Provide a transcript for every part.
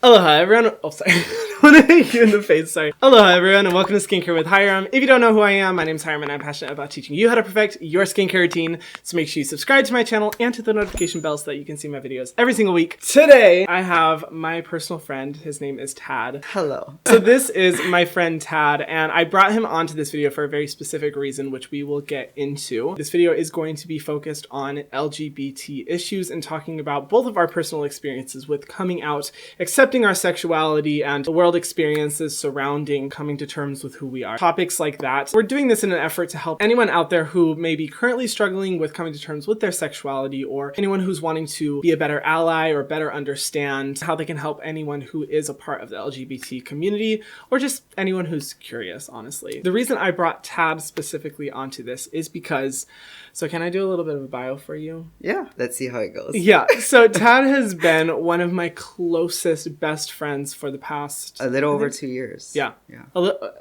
Aloha everyone. Oh, sorry. I want to hit you in the face, sorry. Aloha everyone and welcome to Skincare with Hyram. If you don't know who I am, my name is Hyram and I'm passionate about teaching you how to perfect your skincare routine. So make sure you subscribe to my channel and to the notification bell so that you can see my videos every single week. Today, I have my personal friend. His name is Tad. Hello. So this is my friend Tad and I brought him onto this video for a very specific reason, which we will get into. This video is going to be focused on LGBT issues and talking about both of our personal experiences with coming out, accepting our sexuality, and the world experiences surrounding coming to terms with who we are. Topics like that. We're doing this in an effort to help anyone out there who may be currently struggling with coming to terms with their sexuality, or anyone who's wanting to be a better ally or better understand how they can help anyone who is a part of the LGBT community, or just anyone who's curious, honestly. The reason I brought Tad specifically onto this is because, so can I do a little bit of a bio for you? Yeah, let's see how it goes. Yeah, so Tad has been one of my closest best friends for the past... A little over 2 years. Yeah.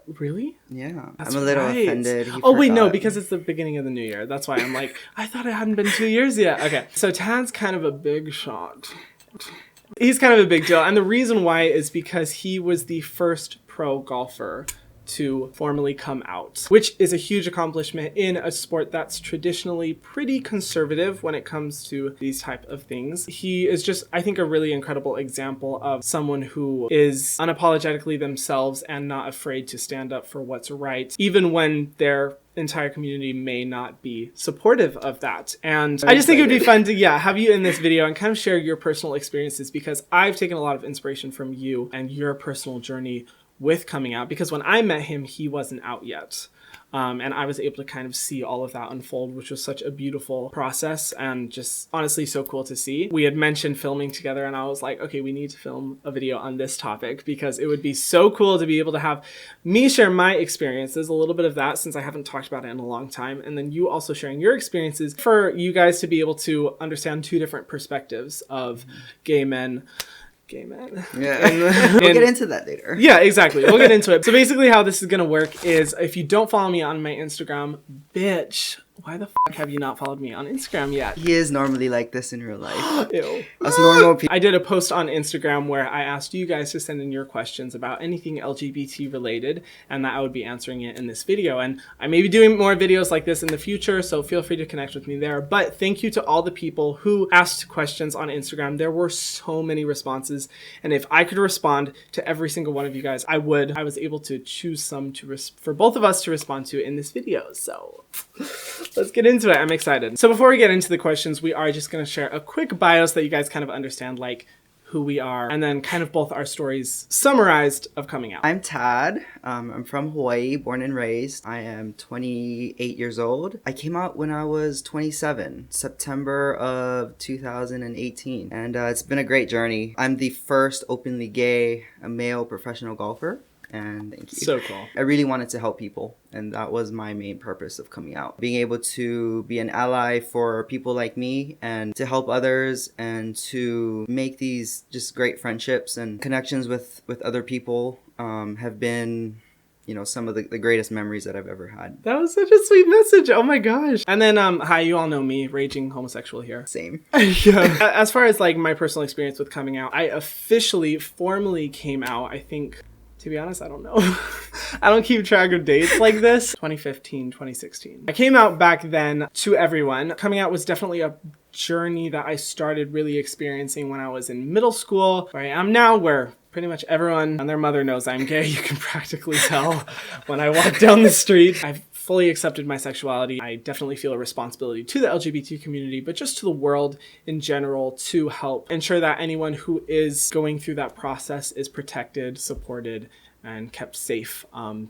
Really? Yeah. That's I'm a little right. offended. Oh, wait, no, because it's the beginning of the new year. That's why I'm like, I thought it hadn't been 2 years yet. Okay, so Tad's kind of a big shot. He's kind of a big deal. And the reason why is because he was the first pro golfer to formally come out, which is a huge accomplishment in a sport that's traditionally pretty conservative when it comes to these type of things. He is just, I think, a really incredible example of someone who is unapologetically themselves and not afraid to stand up for what's right, even when their entire community may not be supportive of that. And I just think it would be fun to have you in this video and kind of share your personal experiences, because I've taken a lot of inspiration from you and your personal journey with coming out, because when I met him, he wasn't out yet. And I was able to kind of see all of that unfold, which was such a beautiful process and just honestly so cool to see. We had mentioned filming together and I was like, okay, we need to film a video on this topic because it would be so cool to be able to have me share my experiences, a little bit of that since I haven't talked about it in a long time, and then you also sharing your experiences for you guys to be able to understand two different perspectives of gay men. Yeah. We'll get into that later. Yeah, exactly. We'll get into it. So basically how this is going to work is, if you don't follow me on my Instagram, bitch, why the fuck have you not followed me on Instagram yet? He is normally like this in real life. Ew. Us normal people. I did a post on Instagram where I asked you guys to send in your questions about anything LGBT related, and that I would be answering it in this video. And I may be doing more videos like this in the future, so feel free to connect with me there. But thank you to all the people who asked questions on Instagram. There were so many responses, and if I could respond to every single one of you guys, I would. I was able to choose some for both of us to respond to in this video, so let's get into it. I'm excited. So before we get into the questions, we are just going to share a quick bio so that you guys kind of understand like who we are, and then kind of both our stories summarized of coming out. I'm Tad. I'm from Hawaii, born and raised. I am 28 years old. I came out when I was 27, September of 2018. And it's been a great journey. I'm the first openly gay male professional golfer. And thank you. So cool. I really wanted to help people, and that was my main purpose of coming out. Being able to be an ally for people like me and to help others and to make these just great friendships and connections with other people have been, you know, some of the greatest memories that I've ever had. That was such a sweet message. Oh my gosh. And then, hi, you all know me, raging homosexual here. Same. Yeah. As far as like my personal experience with coming out, I formally came out, I think, to be honest, I don't know. I don't keep track of dates like this. 2015, 2016. I came out back then to everyone. Coming out was definitely a journey that I started really experiencing when I was in middle school, where I am now, where pretty much everyone and their mother knows I'm gay. You can practically tell when I walk down the street. I've fully accepted my sexuality. I definitely feel a responsibility to the LGBT community, but just to the world in general, to help ensure that anyone who is going through that process is protected, supported, and kept safe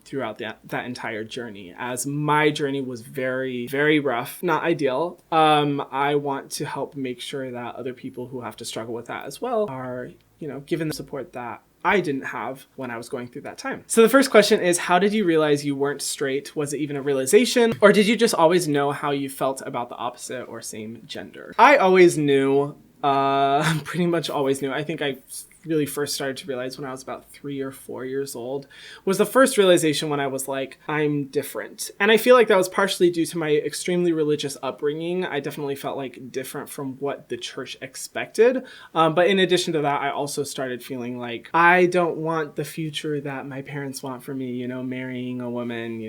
throughout that entire journey. As my journey was very, very rough, not ideal, I want to help make sure that other people who have to struggle with that as well are, you know, given the support that I didn't have when I was going through that time. So the first question is, how did you realize you weren't straight? Was it even a realization? Or did you just always know how you felt about the opposite or same gender? I always knew, pretty much always knew. I think I really first started to realize when I was about 3 or 4 years old was the first realization when I was like, I'm different. And I feel like that was partially due to my extremely religious upbringing. I definitely felt like different from what the church expected. But in addition to that, I also started feeling like I don't want the future that my parents want for me, marrying a woman,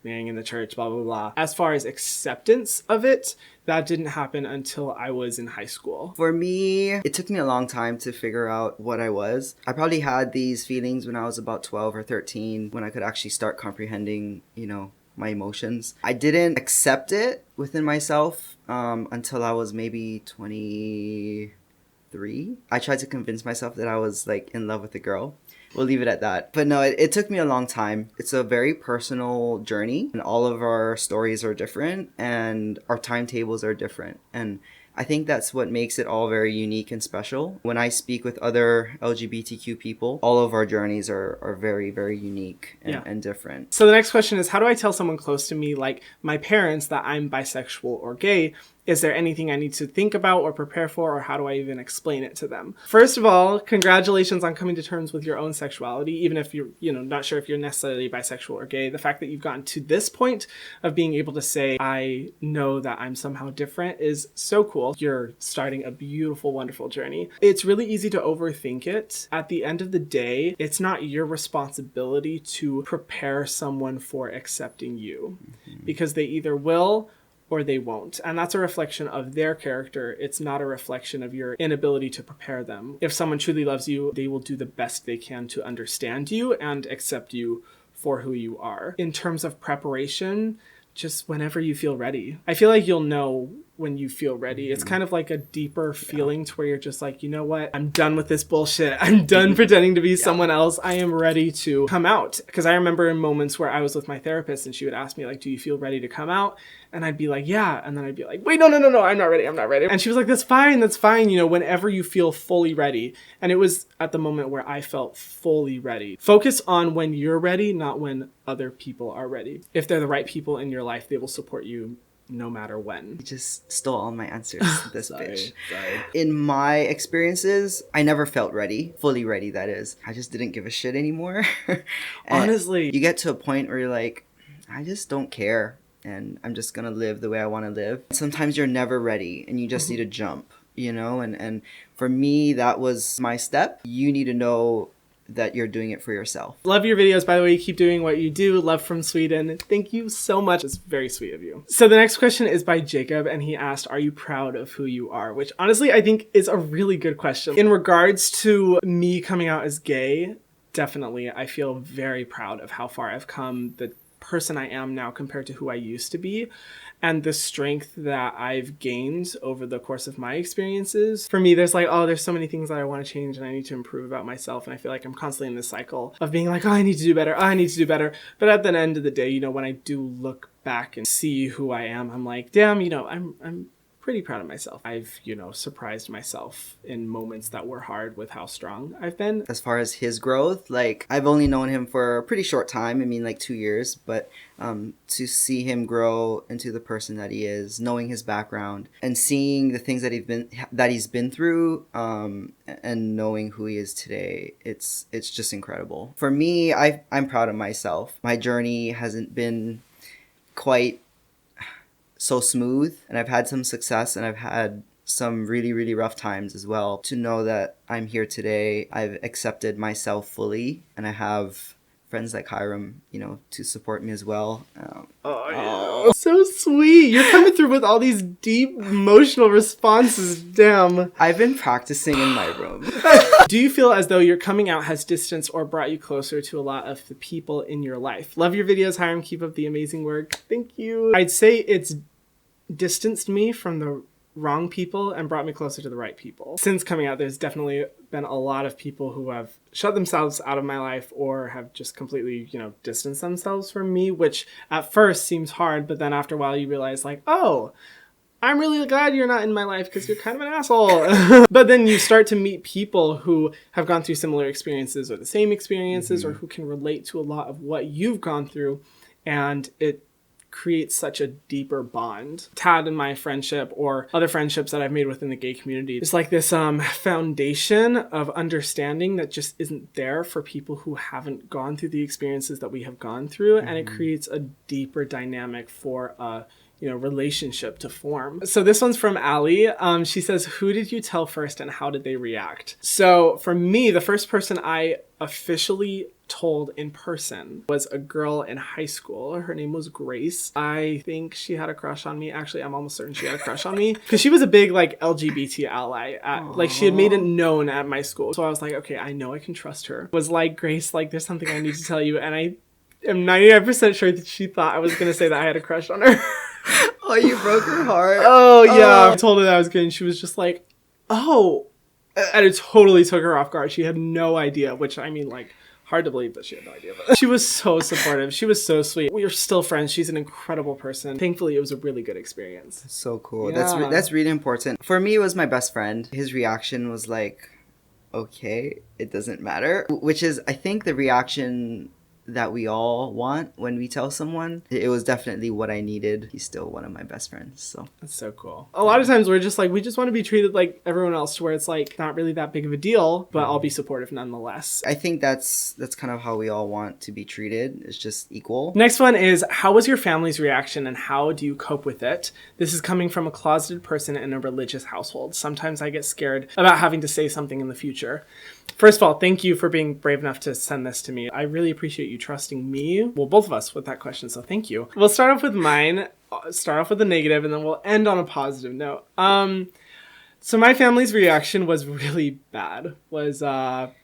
marrying in the church, blah, blah, blah. As far as acceptance of it, that didn't happen until I was in high school. For me, it took me a long time to figure out what I was. I probably had these feelings when I was about 12 or 13, when I could actually start comprehending, my emotions. I didn't accept it within myself until I was maybe 23. I tried to convince myself that I was like in love with a girl. We'll leave it at that. But no, it took me a long time. It's a very personal journey, and all of our stories are different and our timetables are different. And I think that's what makes it all very unique and special. When I speak with other LGBTQ people, all of our journeys are very, very unique and different. So the next question is, how do I tell someone close to me, like my parents, that I'm bisexual or gay? Is there anything I need to think about or prepare for, or how do I even explain it to them? First of all, congratulations on coming to terms with your own sexuality, even if you're, not sure if you're necessarily bisexual or gay. The fact that you've gotten to this point of being able to say, I know that I'm somehow different, is so cool. You're starting a beautiful, wonderful journey. It's really easy to overthink it. At the end of the day, it's not your responsibility to prepare someone for accepting you, because they either will or they won't. And that's a reflection of their character. It's not a reflection of your inability to prepare them. If someone truly loves you, they will do the best they can to understand you and accept you for who you are. In terms of preparation, just whenever you feel ready. I feel like you'll know when you feel ready. It's kind of like a deeper feeling to where you're just like, you know what? I'm done with this bullshit. I'm done pretending to be someone else. I am ready to come out. Because I remember in moments where I was with my therapist and she would ask me like, do you feel ready to come out? And I'd be like, yeah. And then I'd be like, wait, no, I'm not ready. And she was like, that's fine. Whenever you feel fully ready. And it was at the moment where I felt fully ready. Focus on when you're ready, not when other people are ready. If they're the right people in your life, they will support you no matter when. You just stole all my answers, this bitch. Sorry. In my experiences, I never felt ready, fully ready, that is. I just didn't give a shit anymore. Honestly. You get to a point where you're like, I just don't care, and I'm just gonna live the way I want to live. Sometimes you're never ready, and you just need to jump, and for me, that was my step. You need to know that you're doing it for yourself. Love your videos, by the way. Keep doing what you do. Love from Sweden. Thank you so much. It's very sweet of you. So the next question is by Jacob, and he asked, are you proud of who you are? Which honestly, I think is a really good question. In regards to me coming out as gay, definitely, I feel very proud of how far I've come, the person I am now compared to who I used to be, and the strength that I've gained over the course of my experiences. For me, there's there's so many things that I want to change and I need to improve about myself. And I feel like I'm constantly in this cycle of being like, oh, I need to do better. Oh, I need to do better. But at the end of the day, when I do look back and see who I am, I'm like, damn, I'm pretty proud of myself. I've, surprised myself in moments that were hard with how strong I've been. As far as his growth, I've only known him for a pretty short time. 2 years, but to see him grow into the person that he is, knowing his background and seeing the things that he's been through, and knowing who he is today, it's just incredible. For me, I'm proud of myself. My journey hasn't been quite so smooth, and I've had some success and I've had some really, really rough times as well. To know that I'm here today, I've accepted myself fully, and I have friends like Hyram, to support me as well. Yeah. So sweet. You're coming through with all these deep emotional responses. Damn. I've been practicing in my room. Do you feel as though your coming out has distanced or brought you closer to a lot of the people in your life? Love your videos, Hyram. Keep up the amazing work. Thank you. I'd say it's distanced me from the wrong people and brought me closer to the right people. Since coming out, there's definitely been a lot of people who have shut themselves out of my life or have just completely, distanced themselves from me, which at first seems hard, but then after a while you realize oh, I'm really glad you're not in my life because you're kind of an asshole. But then you start to meet people who have gone through similar experiences or the same experiences, or who can relate to a lot of what you've gone through, and it creates such a deeper bond. Tad and my friendship, or other friendships that I've made within the gay community, it's like this foundation of understanding that just isn't there for people who haven't gone through the experiences that we have gone through. And it creates a deeper dynamic for a relationship to form. So this one's from Allie. She says, who did you tell first and how did they react? So for me, the first person I officially told in person was a girl in high school. Her name was Grace. I think she had a crush on me. Actually, I'm almost certain she had a crush on me because she was a big like LGBT ally. Like she had made it known at my school. So I was like, okay, I know I can trust her. Was like, Grace, like there's something I need to tell you. And I am 99% sure that she thought I was going to say that I had a crush on her. Oh, you broke her heart. Oh, yeah. I told her that I was good, and she was just like, oh. And it totally took her off guard. She had no idea, which, I mean, like, hard to believe that she had no idea. But she was so supportive. She was so sweet. We are still friends. She's an incredible person. Thankfully, it was a really good experience. So cool. Yeah. That's really important. For me, it was my best friend. His reaction was like, okay, it doesn't matter. Which is, I think, the reaction that we all want when we tell someone. It was definitely what I needed. He's still one of my best friends. So that's so cool. A lot of times we're just like, we just want to be treated like everyone else, to where it's like not really that big of a deal, but I'll be supportive nonetheless. I think that's kind of how we all want to be treated. It's just equal. Next one is, how was your family's reaction and how do you cope with it? This is coming from a closeted person in a religious household. Sometimes I get scared about having to say something in the future. First of all, thank you for being brave enough to send this to me. I really appreciate you trusting me, well, both of us, with that question, so thank you. We'll start off with mine, start off with the negative, and then we'll end on a positive note. So my family's reaction was really bad. Was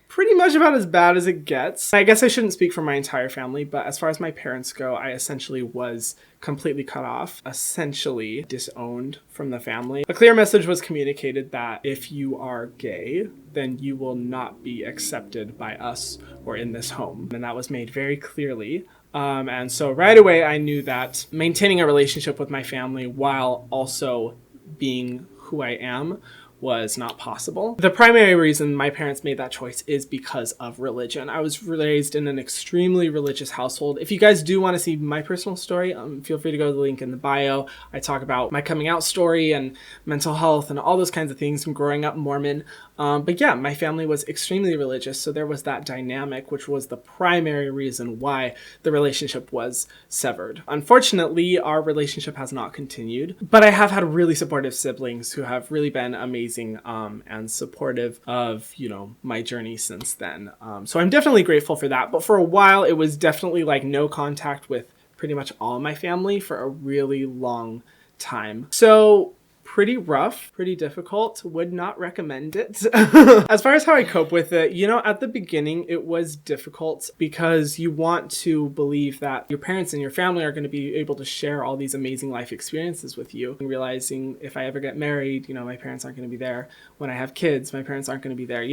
pretty much about as bad as it gets. I guess I shouldn't speak for my entire family, but as far as my parents go, I essentially was completely cut off, essentially disowned from the family. A clear message was communicated that if you are gay, then you will not be accepted by us or in this home. And that was made very clearly. And so right away, I knew that maintaining a relationship with my family while also being who I am was not possible. The primary reason my parents made that choice is because of religion. I was raised in an extremely religious household. If you guys do want to see my personal story, feel free to go to the link in the bio. I talk about my coming out story and mental health and all those kinds of things from growing up Mormon. But yeah, my family was extremely religious, so there was that dynamic, which was the primary reason why the relationship was severed. Unfortunately, our relationship has not continued, but I have had really supportive siblings who have really been amazing and supportive of, my journey since then. So I'm definitely grateful for that. But for a while, it was definitely like no contact with pretty much all my family for a really long time. So pretty rough, pretty difficult, would not recommend it. As far as how I cope with it, at the beginning it was difficult because you want to believe that your parents and your family are going to be able to share all these amazing life experiences with you. And realizing if I ever get married, my parents aren't going to be there. When I have kids, my parents aren't going to be there.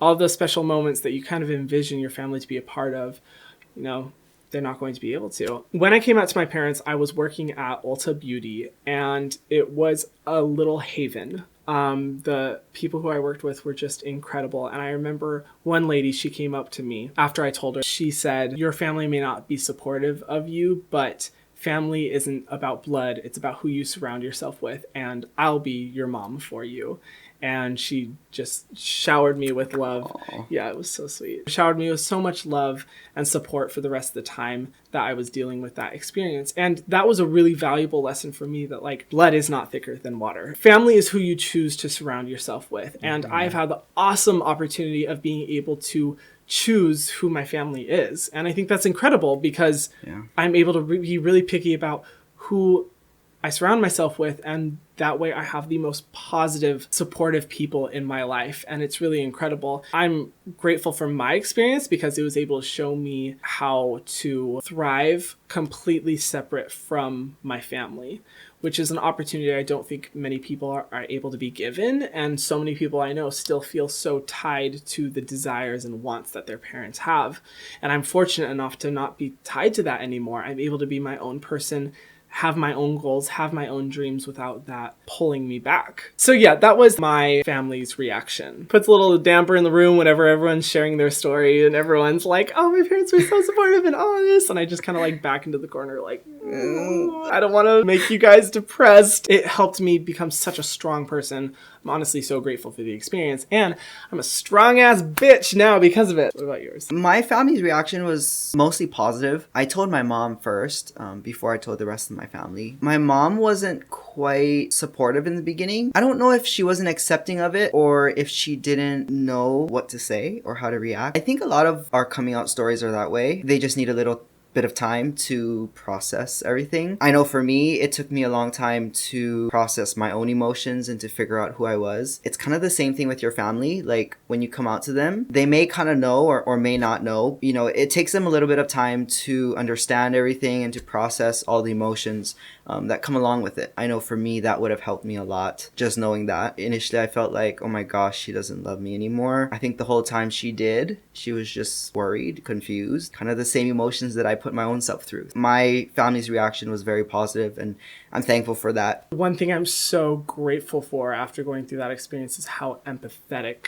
All those special moments that you kind of envision your family to be a part of, they're not going to be able to. When I came out to my parents, I was working at Ulta Beauty, and it was a little haven. The people who I worked with were just incredible. And I remember one lady, she came up to me after I told her, she said, your family may not be supportive of you, but family isn't about blood. It's about who you surround yourself with, and I'll be your mom for you. And she just showered me with love. Aww. Yeah, it was so sweet. Showered me with so much love and support for the rest of the time that I was dealing with that experience. And that was a really valuable lesson for me, that blood is not thicker than water. Family is who you choose to surround yourself with. And I've had the awesome opportunity of being able to choose who my family is. And I think that's incredible because I'm able to be really picky about who I surround myself with, and that way I have the most positive, supportive people in my life, and it's really incredible. I'm grateful for my experience because it was able to show me how to thrive completely separate from my family, which is an opportunity I don't think many people are able to be given, and so many people I know still feel so tied to the desires and wants that their parents have. And I'm fortunate enough to not be tied to that anymore. I'm able to be my own person, have my own goals, have my own dreams without that pulling me back. So yeah, that was my family's reaction. Puts a little damper in the room whenever everyone's sharing their story and everyone's like, oh, my parents were so supportive and all this. And I just kind of like back into the corner like, I don't want to make you guys depressed. It helped me become such a strong person. I'm honestly so grateful for the experience. And I'm a strong ass bitch now because of it. What about yours? My family's reaction was mostly positive. I told my mom first before I told the rest of my family. My mom wasn't quite supportive in the beginning. I don't know if she wasn't accepting of it or if she didn't know what to say or how to react. I think a lot of our coming out stories are that way. They just need a little bit of time to process everything. I know for me, it took me a long time to process my own emotions and to figure out who I was. It's kind of the same thing with your family. Like when you come out to them, they may kind of know or may not know. You know, it takes them a little bit of time to understand everything and to process all the emotions that come along with it. I know for me, that would have helped me a lot. Just knowing that. Initially, I felt like, oh my gosh, she doesn't love me anymore. I think the whole time she did, she was just worried, confused, kind of the same emotions that I put my own self through. My family's reaction was very positive, and I'm thankful for that. One thing I'm so grateful for after going through that experience is how empathetic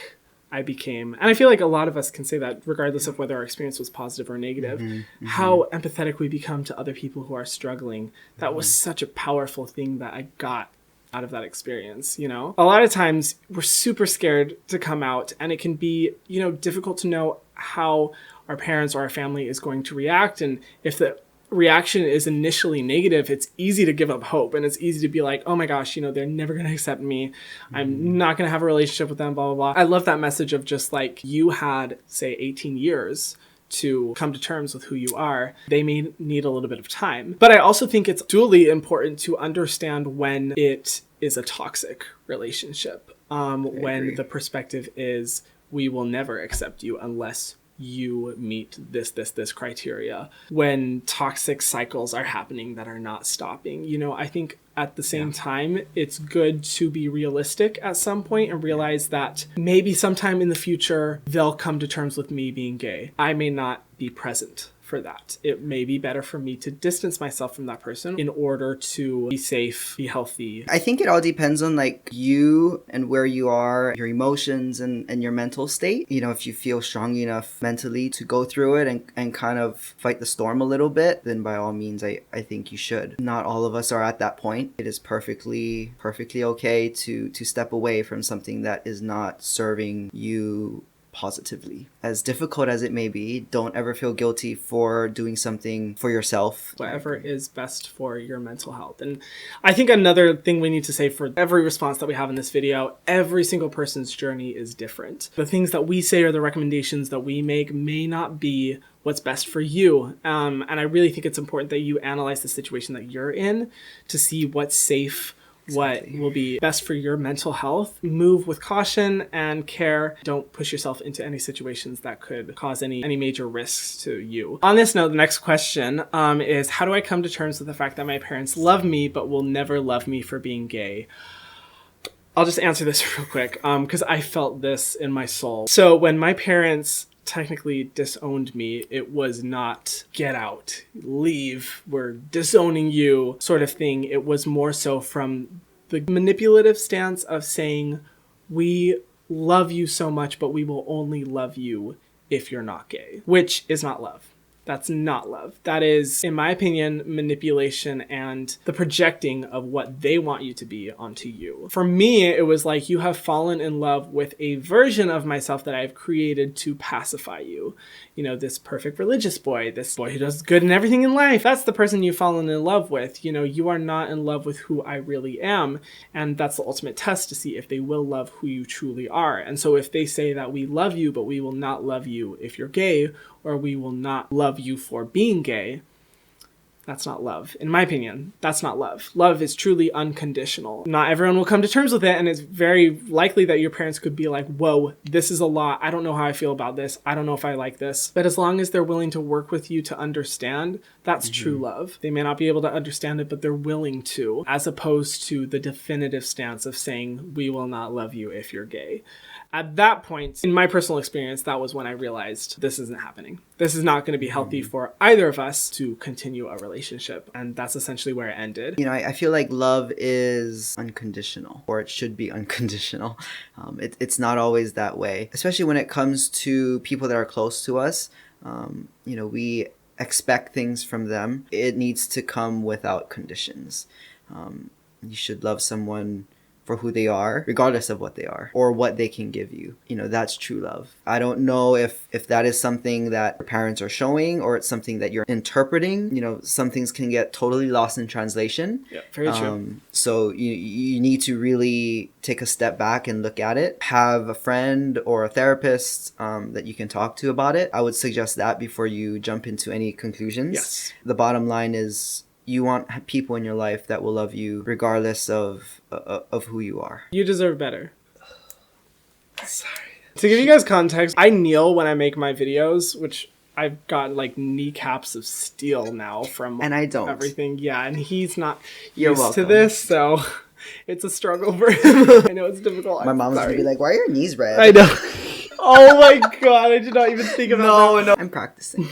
I became. And I feel like a lot of us can say that regardless of whether our experience was positive or negative, how empathetic we become to other people who are struggling. That was such a powerful thing that I got out of that experience, you know? A lot of times we're super scared to come out, and it can be, you know, difficult to know how our parents or our family is going to react. And if the reaction is initially negative, it's easy to give up hope, and it's easy to be like, oh my gosh, you know, they're never going to accept me. I'm not going to have a relationship with them, blah, blah, blah. I love that message of just like, you had, say, 18 years to come to terms with who you are. They may need a little bit of time. But I also think it's dually important to understand when it is a toxic relationship, when the perspective is, we will never accept you unless you meet this criteria. When toxic cycles are happening that are not stopping, you know, I think at the same time, it's good to be realistic at some point and realize that maybe sometime in the future, they'll come to terms with me being gay. I may not be present for that. It may be better for me to distance myself from that person in order to be safe, be healthy. I think it all depends on like you and where you are, your emotions and your mental state. You know, if you feel strong enough mentally to go through it and kind of fight the storm a little bit, then by all means, I think you should. Not all of us are at that point. It is perfectly okay to step away from something that is not serving you positively. As difficult as it may be, don't ever feel guilty for doing something for yourself. Whatever is best for your mental health. And I think another thing we need to say for every response that we have in this video, every single person's journey is different. The things that we say or the recommendations that we make may not be what's best for you. And I really think it's important that you analyze the situation that you're in to see what's safe, what will be best for your mental health. Move with caution and care. Don't push yourself into any situations that could cause any major risks to you. On this note, the next question is, how do I come to terms with the fact that my parents love me but will never love me for being gay? I'll just answer this real quick because I felt this in my soul. So when my parents technically disowned me, it was not get out, leave, we're disowning you sort of thing. It was more so from the manipulative stance of saying, we love you so much, but we will only love you if you're not gay, which is not love. That's not love. That is, in my opinion, manipulation and the projecting of what they want you to be onto you. For me, it was like, you have fallen in love with a version of myself that I've created to pacify you. You know, this perfect religious boy, this boy who does good in everything in life. That's the person you've fallen in love with. You know, you are not in love with who I really am. And that's the ultimate test to see if they will love who you truly are. And so if they say that we love you, but we will not love you if you're gay, or we will not love you for being gay, that's not love. In my opinion, that's not love. Love is truly unconditional. Not everyone will come to terms with it, and it's very likely that your parents could be like, whoa, this is a lot. I don't know how I feel about this. I don't know if I like this. But as long as they're willing to work with you to understand, that's true love. They may not be able to understand it, but they're willing to, as opposed to the definitive stance of saying, we will not love you if you're gay. At that point, in my personal experience, that was when I realized this isn't happening. This is not going to be healthy for either of us to continue a relationship. And that's essentially where it ended. You know, I feel like love is unconditional, or it should be unconditional. It's not always that way, especially when it comes to people that are close to us. You know, we expect things from them. It needs to come without conditions. You should love someone for who they are, regardless of what they are or what they can give you. You know, that's true love. I don't know if that is something that your parents are showing or it's something that you're interpreting. You know, some things can get totally lost in translation. Yeah, very true. So you need to really take a step back and look at it. Have a friend or a therapist that you can talk to about it. I would suggest that before you jump into any conclusions. Yes. The bottom line is you want people in your life that will love you regardless of who you are. You deserve better. Sorry. To give you guys context, I kneel when I make my videos, which I've got like kneecaps of steel now from And I don't. everything. Yeah, and he's not You're used welcome. to this, so it's a struggle for him. I know it's difficult. My mom's gonna be like, "Why are your knees red?" I know. Oh my god, I did not even think about that. I'm practicing.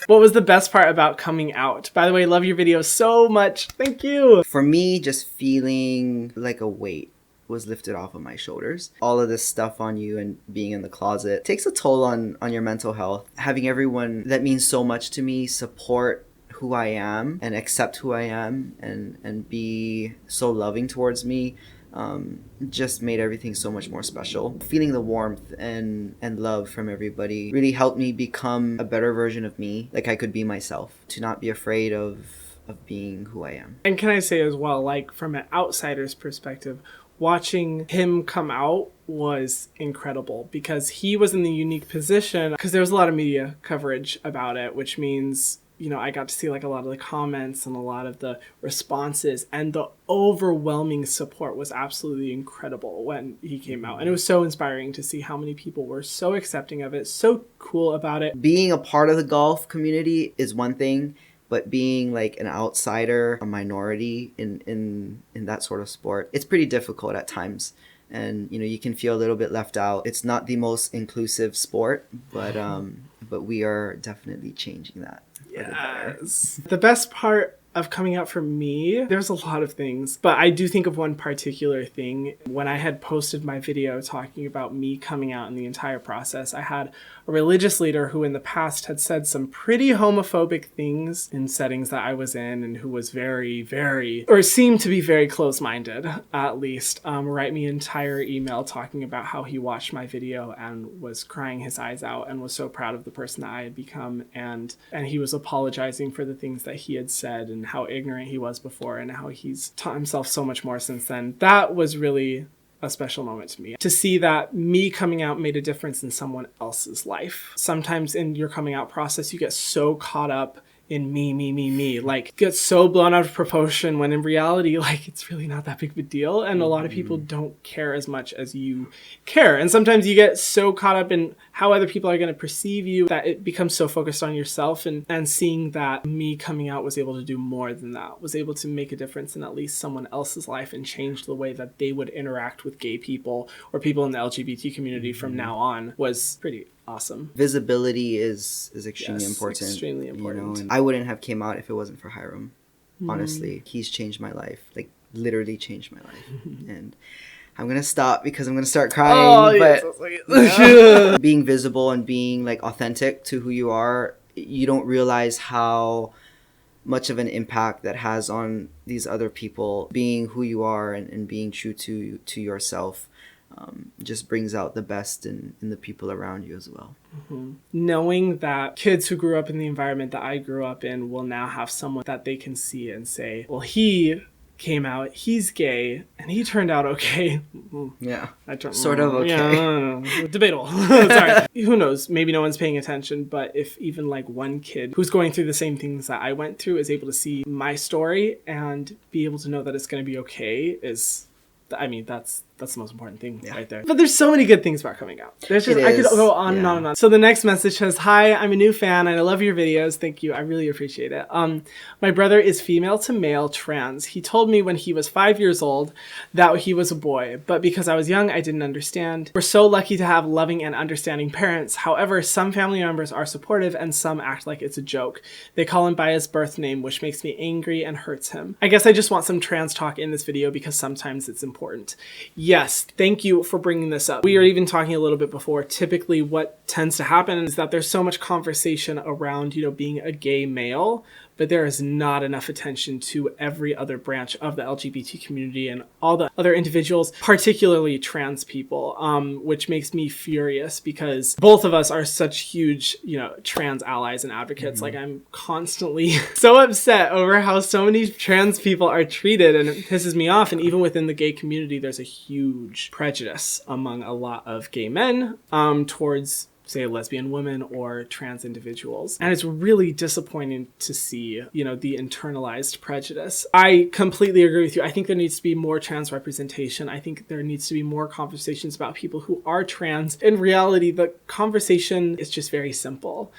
What was the best part about coming out? By the way, love your videos so much. Thank you. For me, just feeling like a weight was lifted off of my shoulders. All of this stuff on you and being in the closet takes a toll on your mental health. Having everyone that means so much to me support who I am and accept who I am and be so loving towards me just made everything so much more special. Feeling the warmth and love from everybody really helped me become a better version of me, like I could be myself, to not be afraid of being who I am. And can I say as well, like from an outsider's perspective, watching him come out was incredible because he was in the unique position because there was a lot of media coverage about it, which means, you know, I got to see like a lot of the comments and a lot of the responses, and the overwhelming support was absolutely incredible when he came out. And it was so inspiring to see how many people were so accepting of it, so cool about it. Being a part of the golf community is one thing, but being like an outsider, a minority in that sort of sport, it's pretty difficult at times. And, you know, you can feel a little bit left out. It's not the most inclusive sport, but we are definitely changing that. Yes. The best part of coming out for me, there's a lot of things, but I do think of one particular thing. When I had posted my video talking about me coming out in the entire process, I had a religious leader who in the past had said some pretty homophobic things in settings that I was in and who was or seemed to be very close-minded, at least, write me an entire email talking about how he watched my video and was crying his eyes out and was so proud of the person that I had become, and he was apologizing for the things that he had said and how ignorant he was before and how he's taught himself so much more since then. That was really a special moment to me. To see that me coming out made a difference in someone else's life. Sometimes in your coming out process, you get so caught up in me, like get so blown out of proportion when in reality, like it's really not that big of a deal. And a lot of people don't care as much as you care. And sometimes you get so caught up in how other people are going to perceive you that it becomes so focused on yourself, and seeing that me coming out was able to do more than that, was able to make a difference in at least someone else's life and change the way that they would interact with gay people or people in the LGBT community from now on, was pretty awesome. Visibility is extremely important. Extremely important. You know, and I wouldn't have came out if it wasn't for Hyram. Honestly, he's changed my life, like literally changed my life. And I'm gonna stop because I'm gonna start crying. But being visible and being like authentic to who you are, you don't realize how much of an impact that has on these other people. Being who you are and being true to yourself just brings out the best in the people around you as well. Knowing that kids who grew up in the environment that I grew up in will now have someone that they can see and say, well, he came out, he's gay, and he turned out okay. Yeah. Sort of okay. Yeah, debatable. Sorry. Who knows? Maybe no one's paying attention, but if even like one kid who's going through the same things that I went through is able to see my story and be able to know that it's going to be okay, that's That's the most important thing Yeah. right there. But there's so many good things about coming out. There's just, I could go on and on and on. So the next message says, "Hi, I'm a new fan and I love your videos. Thank you. I really appreciate it. My brother is female to male trans. He told me when he was 5 years old that he was a boy, but because I was young, I didn't understand. We're so lucky to have loving and understanding parents. However, some family members are supportive and some act like it's a joke. They call him by his birth name, which makes me angry and hurts him. I guess I just want some trans talk in this video because sometimes it's important." Yes, thank you for bringing this up. We were even talking a little bit before. Typically what tends to happen is that there's so much conversation around, being a gay male, but there is not enough attention to every other branch of the LGBT community and all the other individuals, particularly trans people, which makes me furious because both of us are such huge, trans allies and advocates. Like, I'm constantly so upset over how so many trans people are treated, and it pisses me off. And even within the gay community, there's a huge prejudice among a lot of gay men towards, say, lesbian women or trans individuals. And it's really disappointing to see, the internalized prejudice. I completely agree with you. I think there needs to be more trans representation. I think there needs to be more conversations about people who are trans. In reality, the conversation is just very simple.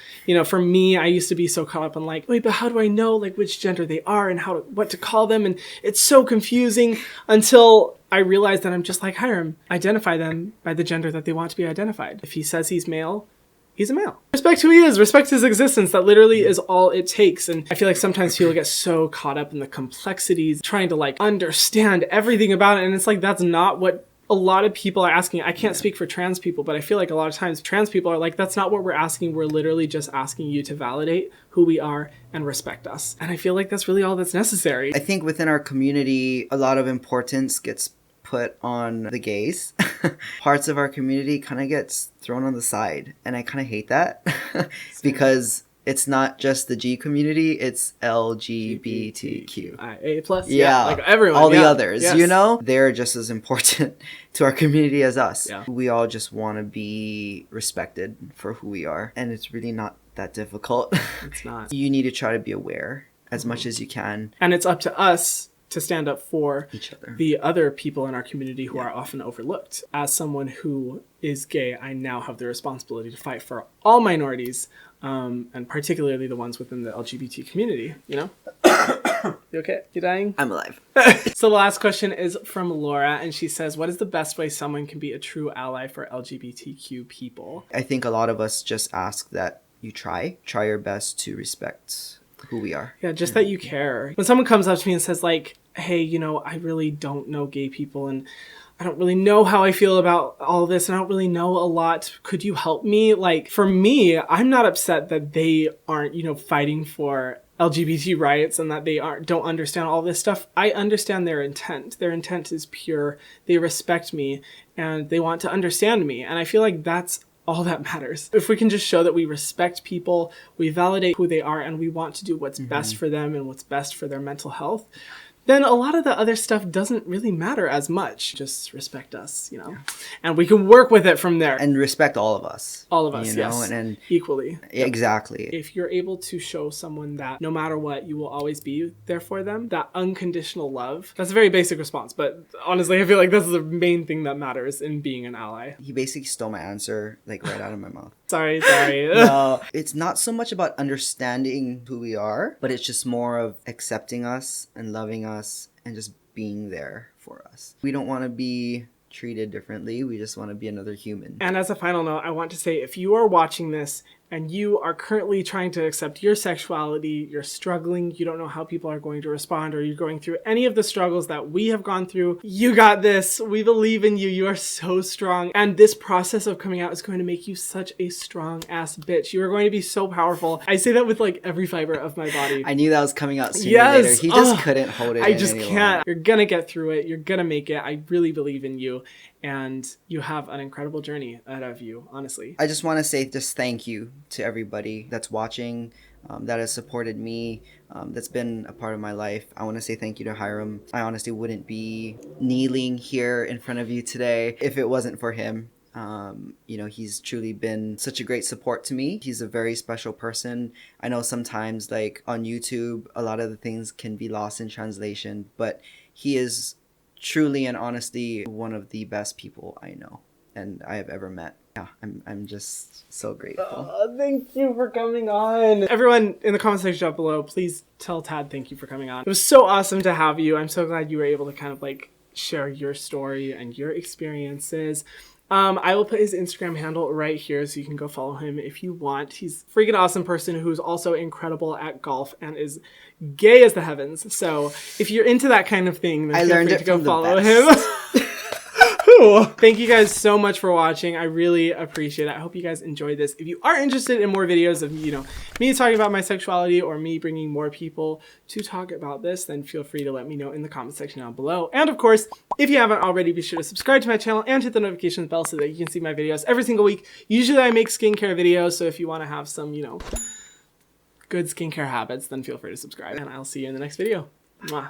For me, I used to be so caught up in like, wait, but how do I know which gender they are and what to call them? And it's so confusing until I realized that I'm just like Hyram. Identify them by the gender that they want to be identified. If he says he's male, he's a male. Respect who he is. Respect his existence. That literally is all it takes. And I feel like sometimes people get so caught up in the complexities, trying to understand everything about it. And it's like, that's not what a lot of people are asking. I can't speak for trans people, but I feel like a lot of times trans people are like, that's not what we're asking. We're literally just asking you to validate who we are and respect us. And I feel like that's really all that's necessary. I think within our community, a lot of importance gets put on the gays. Parts of our community kind of gets thrown on the side. And I kind of hate that because it's not just the G community, it's LGBTQ. A+. Yeah. Everyone. All the others, yes. They're just as important to our community as us. Yeah. We all just want to be respected for who we are. And it's really not that difficult. It's not. You need to try to be aware as much as you can. And it's up to us to stand up for each other, the other people in our community who are often overlooked. As someone who is gay, I now have the responsibility to fight for all minorities, and particularly the ones within the LGBT community, You okay? You dying? I'm alive. So the last question is from Laura, and she says, what is the best way someone can be a true ally for LGBTQ people? I think a lot of us just ask that you try your best to respect who we are. Yeah, just that you care. When someone comes up to me and says hey, I really don't know gay people and I don't really know how I feel about all this and I don't really know a lot. Could you help me? For me, I'm not upset that they aren't, fighting for LGBT rights and that they don't understand all this stuff. I understand their intent. Their intent is pure. They respect me and they want to understand me. And I feel like that's all that matters. If we can just show that we respect people, we validate who they are, and we want to do what's best for them and what's best for their mental health, then a lot of the other stuff doesn't really matter as much. Just respect us, and we can work with it from there. And respect all of us. All of us, yes. And equally. Exactly. If you're able to show someone that no matter what, you will always be there for them, that unconditional love, that's a very basic response, but honestly, I feel like that's the main thing that matters in being an ally. He basically stole my answer, right out of my mouth. Sorry. No, it's not so much about understanding who we are, but it's just more of accepting us and loving us and just being there for us. We don't want to be treated differently. We just want to be another human. And as a final note, I want to say, if you are watching this and you are currently trying to accept your sexuality, you're struggling, you don't know how people are going to respond, or you're going through any of the struggles that we have gone through, you got this. We believe in you. You are so strong. And this process of coming out is going to make you such a strong ass bitch. You are going to be so powerful. I say that with every fiber of my body. I knew that was coming out sooner or later. He just couldn't hold it. I just can't. You're gonna get through it. You're gonna make it. I really believe in you. And you have an incredible journey ahead of you, honestly. I just want to say just thank you to everybody that's watching, that has supported me, that's been a part of my life. I want to say thank you to Hyram. I honestly wouldn't be kneeling here in front of you today if it wasn't for him. He's truly been such a great support to me. He's a very special person. I know sometimes on YouTube, a lot of the things can be lost in translation, but he is truly and honestly one of the best people I know and I have ever met. Yeah, I'm just so grateful. Thank you for coming on. Everyone in the comment section down below, please tell Tad thank you for coming on. It was so awesome to have you. I'm so glad you were able to kind of like share your story and your experiences. I will put his Instagram handle right here so you can go follow him if you want. He's a freaking awesome person who's also incredible at golf and is gay as the heavens. So if you're into that kind of thing, then I feel learned free it to go from the follow best. him. Thank you guys so much for watching. I really appreciate it. I hope you guys enjoyed this. If you are interested in more videos of, you know, me talking about my sexuality or me bringing more people to talk about this, then feel free to let me know in the comment section down below. And of course, if you haven't already, be sure to subscribe to my channel and hit the notifications bell so that you can see my videos every single week. Usually I make skincare videos, so if you want to have some, you know, good skincare habits, then feel free to subscribe. And I'll see you in the next video. Mwah.